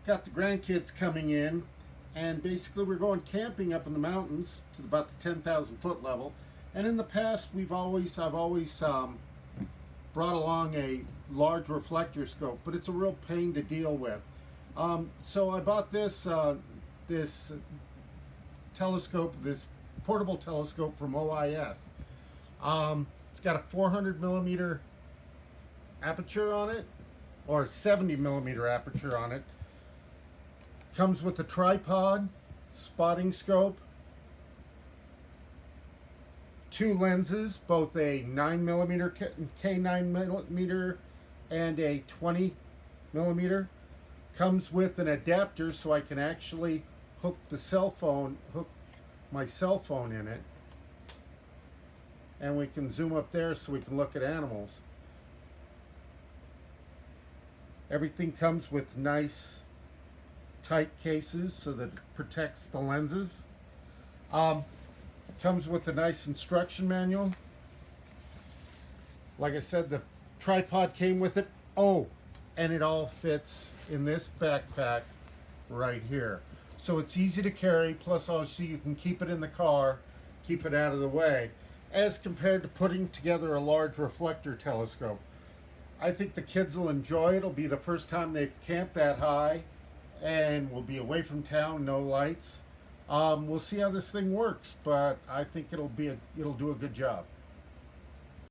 got the grandkids coming in, and basically we're going camping up in the mountains to about the 10,000 foot level. And in the past, I've always brought along a large reflector scope, but it's a real pain to deal with. So I bought this telescope, this portable telescope from OIS. It's got a 400 millimeter aperture on it, or 70 millimeter aperture on it. Comes with a tripod, spotting scope, two lenses, both a 9 millimeter K9 millimeter and a 20 millimeter. Comes with an adapter so I can actually hook my cell phone in it, and we can zoom up there so we can look at animals. Everything comes with nice tight cases so that it protects the lenses. Comes with a nice instruction manual. Like I said, the tripod came with it. Oh, and it all fits in this backpack right here. So it's easy to carry, plus also you can keep it in the car, keep it out of the way, as compared to putting together a large reflector telescope. I think the kids will enjoy it. It'll be the first time they've camped that high, and we'll be away from town, no lights. We'll see how this thing works, but I think it'll do a good job.